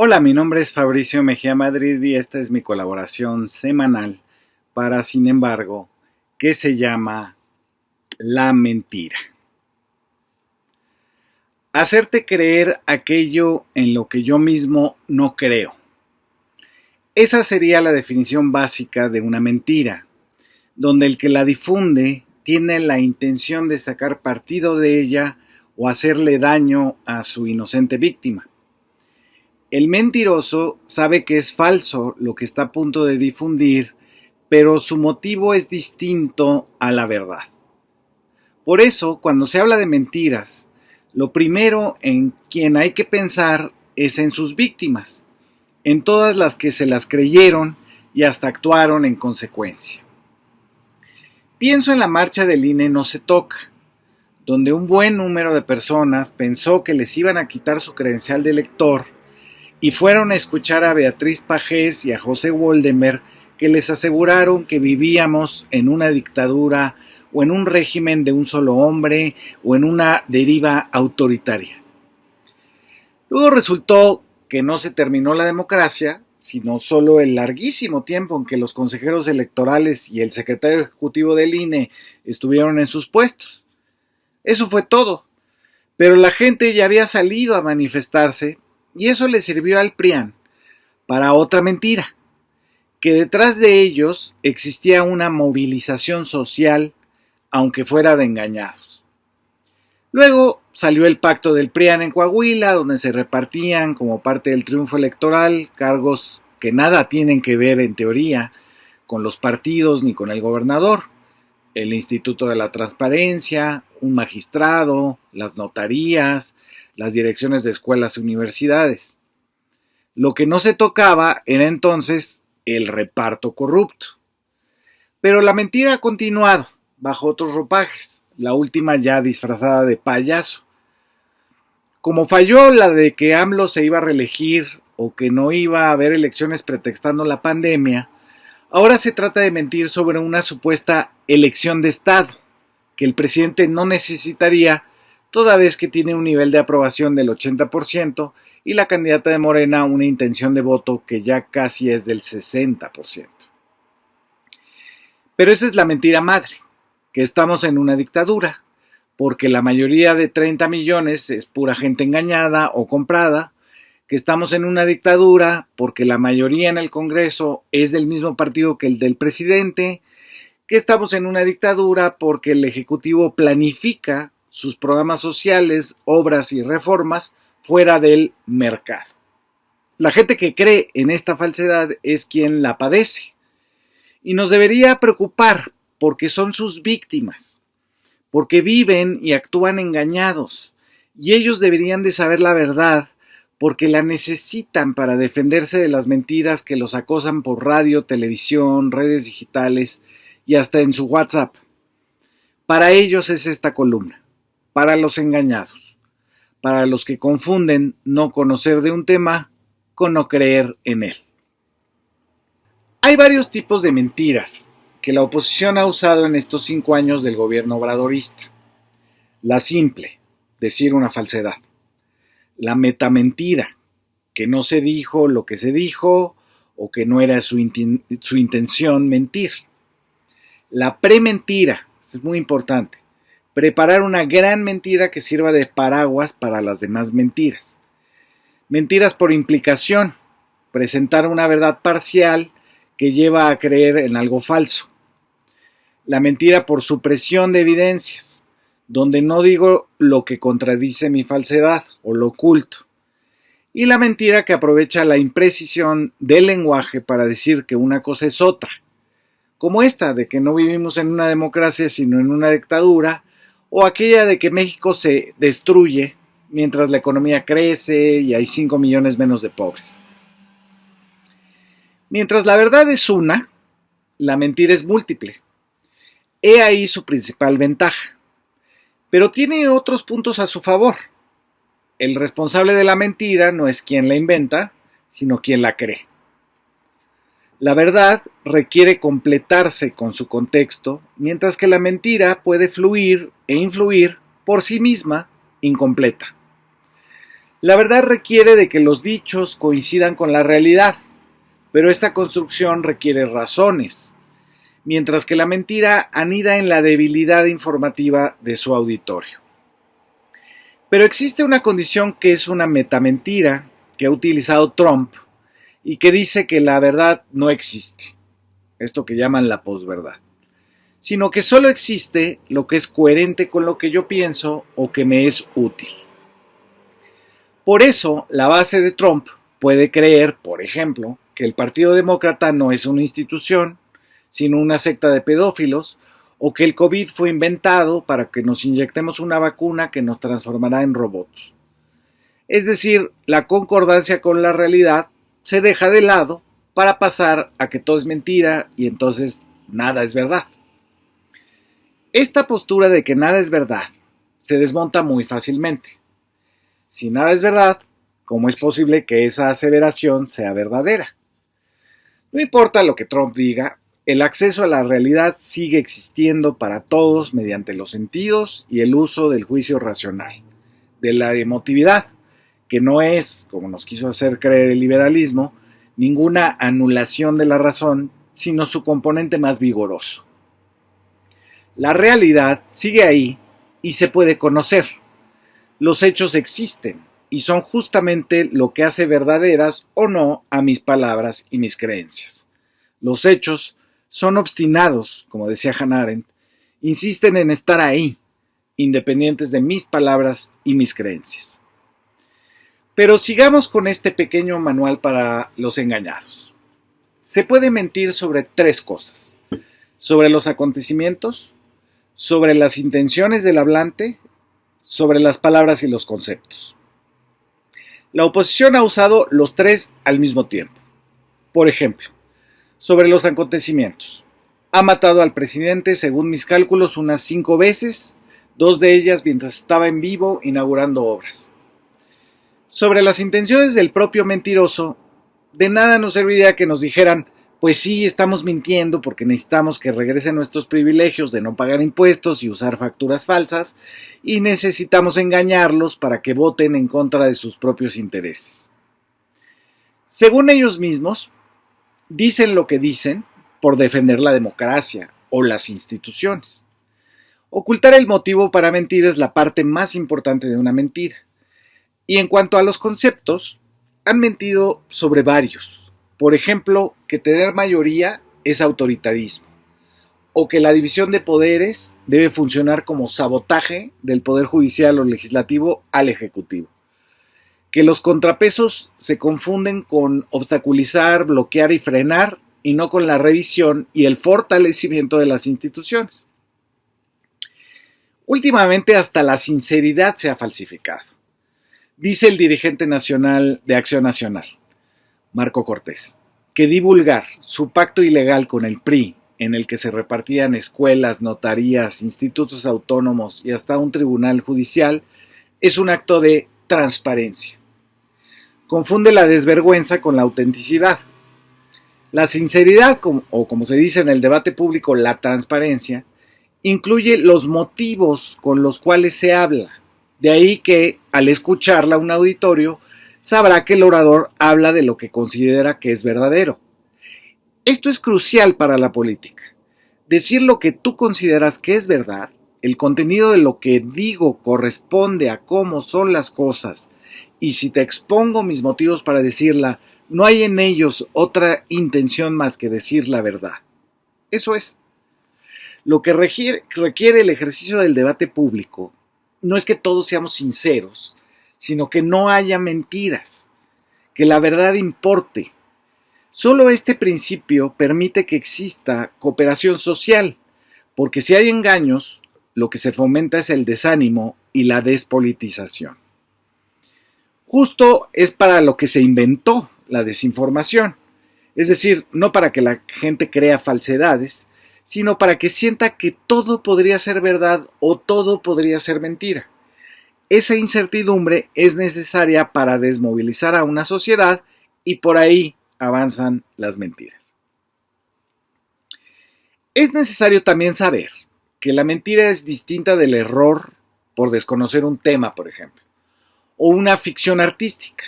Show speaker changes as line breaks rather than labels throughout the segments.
Hola, mi nombre es Fabricio Mejía Madrid y esta es mi colaboración semanal para Sin embargo, que se llama La mentira. Hacerte creer aquello en lo que yo mismo no creo. Esa sería la definición básica de una mentira, donde el que la difunde tiene la intención de sacar partido de ella o hacerle daño a su inocente víctima. El mentiroso sabe que es falso lo que está a punto de difundir, pero su motivo es distinto a la verdad. Por eso, cuando se habla de mentiras, lo primero en quien hay que pensar es en sus víctimas, en todas las que se las creyeron y hasta actuaron en consecuencia. Pienso en la marcha del INE No se toca, donde un buen número de personas pensó que les iban a quitar su credencial de elector y fueron a escuchar a Beatriz Pajés y a José Woldenberg, que les aseguraron que vivíamos en una dictadura o en un régimen de un solo hombre o en una deriva autoritaria. Luego resultó que no se terminó la democracia, sino solo el larguísimo tiempo en que los consejeros electorales y el secretario ejecutivo del INE estuvieron en sus puestos. Eso fue todo, pero la gente ya había salido a manifestarse y eso le sirvió al PRIAN para otra mentira, que detrás de ellos existía una movilización social, aunque fuera de engañados. Luego salió el pacto del PRIAN en Coahuila, donde se repartían como parte del triunfo electoral cargos que nada tienen que ver en teoría con los partidos ni con el gobernador. El Instituto de la Transparencia, un magistrado, las notarías, las direcciones de escuelas y universidades. Lo que no se tocaba era entonces el reparto corrupto. Pero la mentira ha continuado bajo otros ropajes, la última ya disfrazada de payaso. Como falló la de que AMLO se iba a reelegir o que no iba a haber elecciones pretextando la pandemia, ahora se trata de mentir sobre una supuesta elección de Estado, que el presidente no necesitaría, toda vez que tiene un nivel de aprobación del 80% y la candidata de Morena una intención de voto que ya casi es del 60%. Pero esa es la mentira madre, que estamos en una dictadura, porque la mayoría de 30 millones es pura gente engañada o comprada, que estamos en una dictadura porque la mayoría en el Congreso es del mismo partido que el del presidente, que estamos en una dictadura porque el Ejecutivo planifica sus programas sociales, obras y reformas fuera del mercado. La gente que cree en esta falsedad es quien la padece y nos debería preocupar porque son sus víctimas, porque viven y actúan engañados y ellos deberían de saber la verdad porque la necesitan para defenderse de las mentiras que los acosan por radio, televisión, redes digitales y hasta en su WhatsApp. Para ellos es esta columna, para los engañados, para los que confunden no conocer de un tema con no creer en él. Hay varios tipos de mentiras que la oposición ha usado en estos 5 años del gobierno obradorista. La simple, decir una falsedad. La metamentira, que no se dijo lo que se dijo o que no era su intención mentir. La prementira, esto es muy importante, preparar una gran mentira que sirva de paraguas para las demás mentiras. Mentiras por implicación, presentar una verdad parcial que lleva a creer en algo falso. La mentira por supresión de evidencias, donde no digo lo que contradice mi falsedad o lo oculto. Y la mentira que aprovecha la imprecisión del lenguaje para decir que una cosa es otra, como esta de que no vivimos en una democracia sino en una dictadura, o aquella de que México se destruye mientras la economía crece y hay 5 millones menos de pobres. Mientras la verdad es una, la mentira es múltiple. He ahí su principal ventaja. Pero tiene otros puntos a su favor. El responsable de la mentira no es quien la inventa, sino quien la cree. La verdad requiere completarse con su contexto, mientras que la mentira puede fluir e influir por sí misma incompleta. La verdad requiere de que los dichos coincidan con la realidad, pero esta construcción requiere razones, mientras que la mentira anida en la debilidad informativa de su auditorio. Pero existe una condición que es una metamentira que ha utilizado Trump y que dice que la verdad no existe, esto que llaman la posverdad, sino que solo existe lo que es coherente con lo que yo pienso o que me es útil. Por eso, la base de Trump puede creer, por ejemplo, que el Partido Demócrata no es una institución, sino una secta de pedófilos, o que el COVID fue inventado para que nos inyectemos una vacuna que nos transformará en robots. Es decir, la concordancia con la realidad se deja de lado para pasar a que todo es mentira y entonces nada es verdad. Esta postura de que nada es verdad se desmonta muy fácilmente. Si nada es verdad, ¿cómo es posible que esa aseveración sea verdadera? No importa lo que Trump diga, el acceso a la realidad sigue existiendo para todos mediante los sentidos y el uso del juicio racional, de la emotividad, que no es, como nos quiso hacer creer el liberalismo, ninguna anulación de la razón, sino su componente más vigoroso. La realidad sigue ahí y se puede conocer. Los hechos existen y son justamente lo que hace verdaderas o no a mis palabras y mis creencias. Los hechos son obstinados, como decía Hannah Arendt, insisten en estar ahí, independientes de mis palabras y mis creencias. Pero sigamos con este pequeño manual para los engañados. Se puede mentir sobre tres cosas: sobre los acontecimientos, sobre las intenciones del hablante, sobre las palabras y los conceptos. La oposición ha usado los tres al mismo tiempo. Por ejemplo, sobre los acontecimientos. Ha matado al presidente, según mis cálculos, unas 5 veces, 2 de ellas mientras estaba en vivo inaugurando obras. Sobre las intenciones del propio mentiroso, de nada nos serviría que nos dijeran: pues sí, estamos mintiendo porque necesitamos que regresen nuestros privilegios de no pagar impuestos y usar facturas falsas, y necesitamos engañarlos para que voten en contra de sus propios intereses. Según ellos mismos, dicen lo que dicen por defender la democracia o las instituciones. Ocultar el motivo para mentir es la parte más importante de una mentira. Y en cuanto a los conceptos, han mentido sobre varios. Por ejemplo, que tener mayoría es autoritarismo, o que la división de poderes debe funcionar como sabotaje del poder judicial o legislativo al ejecutivo, que los contrapesos se confunden con obstaculizar, bloquear y frenar, y no con la revisión y el fortalecimiento de las instituciones. Últimamente hasta la sinceridad se ha falsificado. Dice el dirigente nacional de Acción Nacional, Marco Cortés, que divulgar su pacto ilegal con el PRI, en el que se repartían escuelas, notarías, institutos autónomos y hasta un tribunal judicial, es un acto de transparencia. Confunde la desvergüenza con la autenticidad. La sinceridad, o como se dice en el debate público, la transparencia, incluye los motivos con los cuales se habla. De ahí que, al escucharla un auditorio, sabrá que el orador habla de lo que considera que es verdadero. Esto es crucial para la política. Decir lo que tú consideras que es verdad, el contenido de lo que digo corresponde a cómo son las cosas, y si te expongo mis motivos para decirla, no hay en ellos otra intención más que decir la verdad. Eso es. Lo que requiere el ejercicio del debate público no es que todos seamos sinceros, sino que no haya mentiras, que la verdad importe. Solo este principio permite que exista cooperación social, porque si hay engaños, lo que se fomenta es el desánimo y la despolitización. Justo es para lo que se inventó la desinformación, es decir, no para que la gente crea falsedades, sino para que sienta que todo podría ser verdad o todo podría ser mentira. Esa incertidumbre es necesaria para desmovilizar a una sociedad y por ahí avanzan las mentiras. Es necesario también saber que la mentira es distinta del error por desconocer un tema, por ejemplo, o una ficción artística.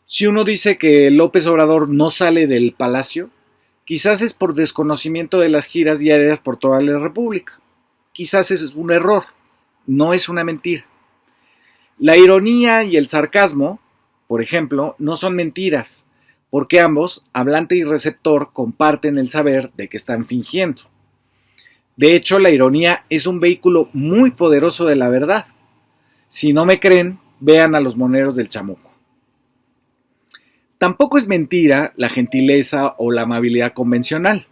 Si uno dice que López Obrador no sale del palacio, quizás es por desconocimiento de las giras diarias por toda la República. Quizás es un error, no es una mentira. La ironía y el sarcasmo, por ejemplo, no son mentiras, porque ambos, hablante y receptor, comparten el saber de que están fingiendo. De hecho, la ironía es un vehículo muy poderoso de la verdad. Si no me creen, vean a los moneros del Chamuco. Tampoco es mentira la gentileza o la amabilidad convencional.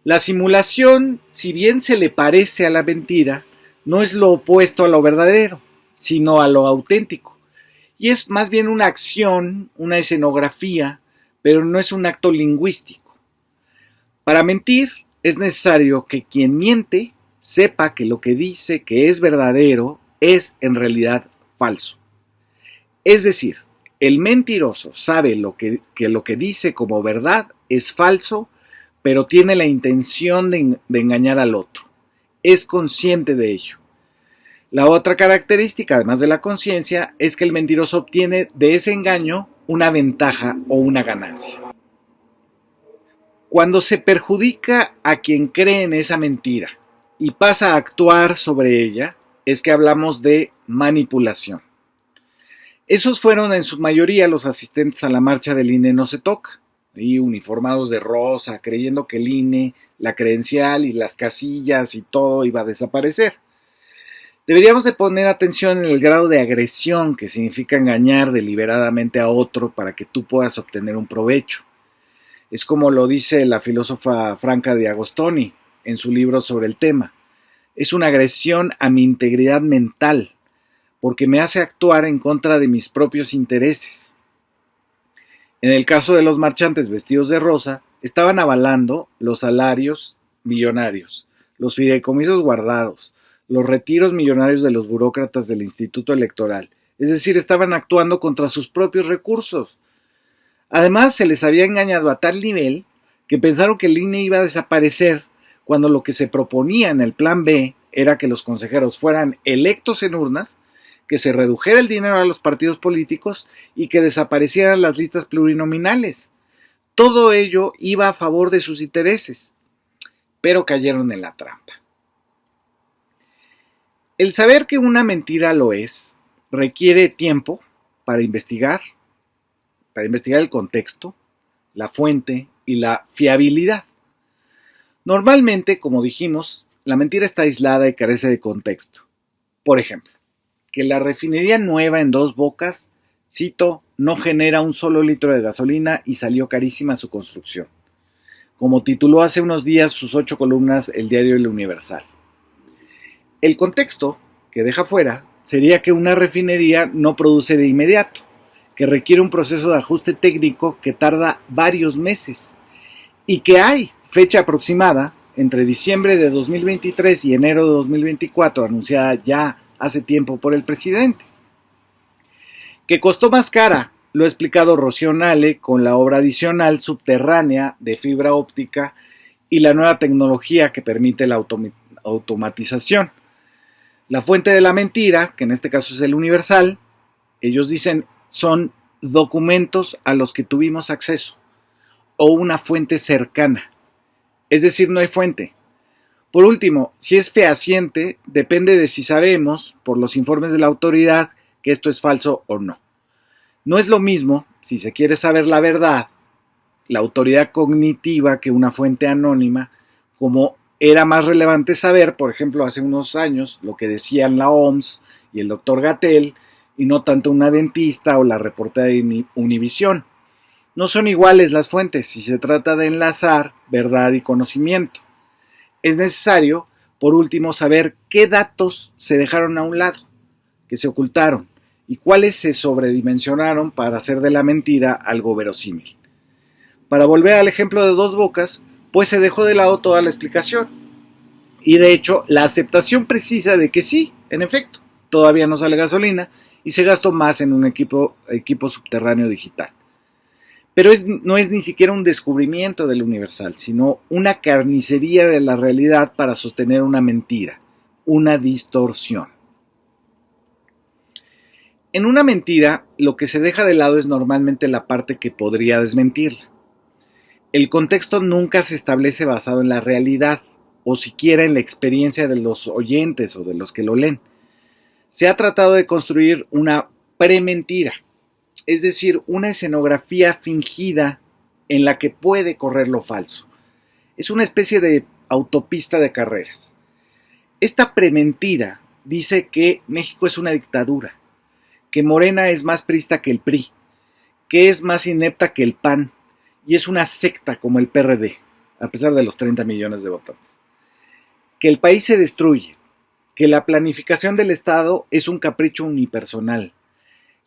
La simulación, si bien se le parece a la mentira, no es lo opuesto a lo verdadero, sino a lo auténtico. Y es más bien una acción, una escenografía, pero no es un acto lingüístico. Para mentir, es necesario que quien miente sepa que lo que dice que es verdadero es en realidad falso. Es decir, el mentiroso sabe que lo que dice como verdad es falso, pero tiene la intención de engañar al otro. Es consciente de ello. La otra característica, además de la conciencia, es que el mentiroso obtiene de ese engaño una ventaja o una ganancia. Cuando se perjudica a quien cree en esa mentira y pasa a actuar sobre ella, es que hablamos de manipulación. Esos fueron en su mayoría los asistentes a la marcha del INE no se toca, y uniformados de rosa, creyendo que el INE, la credencial y las casillas y todo iba a desaparecer. Deberíamos de poner atención en el grado de agresión que significa engañar deliberadamente a otro para que tú puedas obtener un provecho. Es como lo dice la filósofa Franca de Agostoni en su libro sobre el tema. Es una agresión a mi integridad mental, porque me hace actuar en contra de mis propios intereses. En el caso de los marchantes vestidos de rosa, estaban avalando los salarios millonarios, los fideicomisos guardados, los retiros millonarios de los burócratas del Instituto Electoral. Es decir, estaban actuando contra sus propios recursos. Además, se les había engañado a tal nivel que pensaron que el INE iba a desaparecer cuando lo que se proponía en el plan B era que los consejeros fueran electos en urnas, que se redujera el dinero a los partidos políticos y que desaparecieran las listas plurinominales. Todo ello iba a favor de sus intereses, pero cayeron en la trampa. El saber que una mentira lo es requiere tiempo para investigar el contexto, la fuente y la fiabilidad. Normalmente, como dijimos, la mentira está aislada y carece de contexto. Por ejemplo, que la refinería nueva en Dos Bocas, cito, no genera un solo litro de gasolina y salió carísima su construcción, como tituló hace unos días sus 8 columnas el diario El Universal. El contexto que deja fuera sería que una refinería no produce de inmediato, que requiere un proceso de ajuste técnico que tarda varios meses y que hay fecha aproximada entre diciembre de 2023 y enero de 2024 anunciada ya hace tiempo por el presidente. Que costó más cara, lo ha explicado Rocío Nale con la obra adicional subterránea de fibra óptica y la nueva tecnología que permite la automatización. La fuente de la mentira, que en este caso es el Universal, ellos dicen son documentos a los que tuvimos acceso o una fuente cercana. Es decir, no hay fuente. Por último, si es fehaciente, depende de si sabemos, por los informes de la autoridad, que esto es falso o no. No es lo mismo, si se quiere saber la verdad, la autoridad cognitiva que una fuente anónima, como era más relevante saber, por ejemplo, hace unos años, lo que decían la OMS y el doctor Gatell, y no tanto una dentista o la reportera de Univisión. No son iguales las fuentes si se trata de enlazar verdad y conocimiento. Es necesario, por último, saber qué datos se dejaron a un lado, que se ocultaron, y cuáles se sobredimensionaron para hacer de la mentira algo verosímil. Para volver al ejemplo de Dos Bocas, pues se dejó de lado toda la explicación. Y de hecho, la aceptación precisa de que sí, en efecto, todavía no sale gasolina y se gastó más en un equipo subterráneo digital. Pero no es ni siquiera un descubrimiento del Universal, sino una carnicería de la realidad para sostener una mentira, una distorsión. En una mentira, lo que se deja de lado es normalmente la parte que podría desmentirla. El contexto nunca se establece basado en la realidad o siquiera en la experiencia de los oyentes o de los que lo leen. Se ha tratado de construir una prementira, es decir, una escenografía fingida en la que puede correr lo falso. Es una especie de autopista de carreras. Esta prementira dice que México es una dictadura, que Morena es más priista que el PRI, que es más inepta que el PAN y es una secta como el PRD, a pesar de los 30 millones de votantes. Que el país se destruye, que la planificación del Estado es un capricho unipersonal,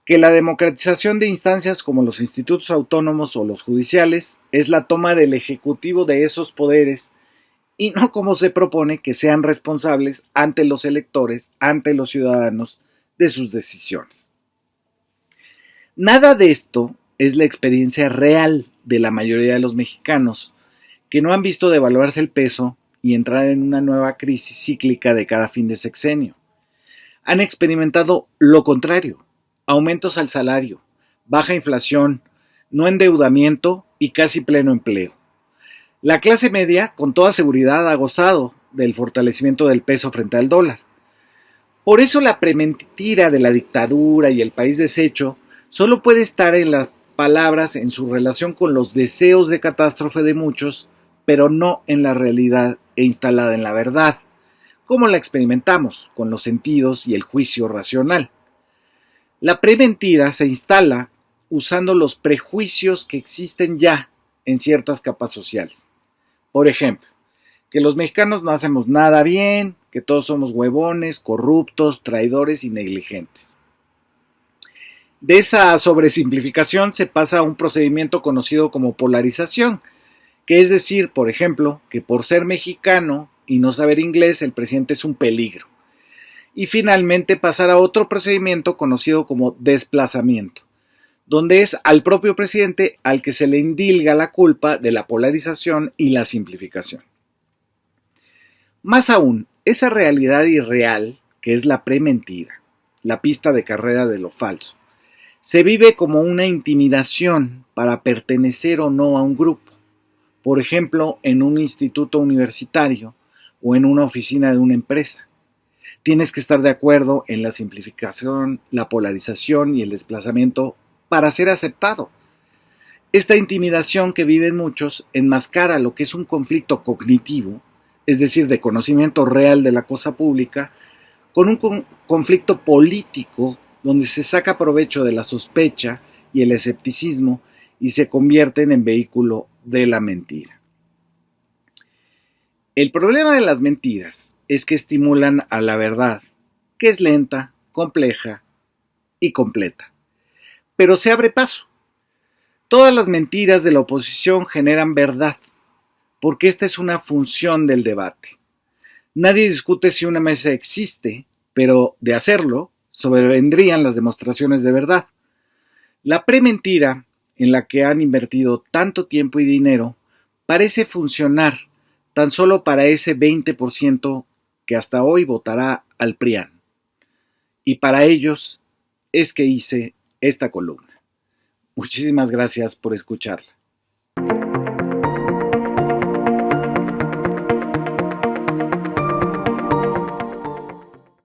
que la democratización de instancias como los institutos autónomos o los judiciales es la toma del ejecutivo de esos poderes y no como se propone que sean responsables ante los electores, ante los ciudadanos de sus decisiones. Nada de esto es la experiencia real de la mayoría de los mexicanos que no han visto devaluarse el peso y entrar en una nueva crisis cíclica de cada fin de sexenio. Han experimentado lo contrario: aumentos al salario, baja inflación, no endeudamiento y casi pleno empleo. La clase media, con toda seguridad, ha gozado del fortalecimiento del peso frente al dólar. Por eso la prementira de la dictadura y el país deshecho solo puede estar en las palabras en su relación con los deseos de catástrofe de muchos, pero no en la realidad e instalada en la verdad, como la experimentamos con los sentidos y el juicio racional. La prementira se instala usando los prejuicios que existen ya en ciertas capas sociales. Por ejemplo, que los mexicanos no hacemos nada bien, que todos somos huevones, corruptos, traidores y negligentes. De esa sobresimplificación se pasa a un procedimiento conocido como polarización, que es decir, por ejemplo, que por ser mexicano y no saber inglés el presidente es un peligro. Y finalmente pasar a otro procedimiento conocido como desplazamiento, donde es al propio presidente al que se le indilga la culpa de la polarización y la simplificación. Más aún, esa realidad irreal, que es la prementira, la pista de carrera de lo falso, se vive como una intimidación para pertenecer o no a un grupo, por ejemplo, en un instituto universitario o en una oficina de una empresa. Tienes que estar de acuerdo en la simplificación, la polarización y el desplazamiento para ser aceptado. Esta intimidación que viven muchos enmascara lo que es un conflicto cognitivo, es decir, de conocimiento real de la cosa pública, con un conflicto político donde se saca provecho de la sospecha y el escepticismo y se convierten en vehículo de la mentira. El problema de las mentiras es que estimulan a la verdad, que es lenta, compleja y completa. Pero se abre paso. Todas las mentiras de la oposición generan verdad, porque esta es una función del debate. Nadie discute si una mesa existe, pero de hacerlo, sobrevendrían las demostraciones de verdad. La prementira, en la que han invertido tanto tiempo y dinero, parece funcionar tan solo para ese 20% que hasta hoy votará al PRIAN. Y para ellos es que hice esta columna. Muchísimas gracias por escucharla.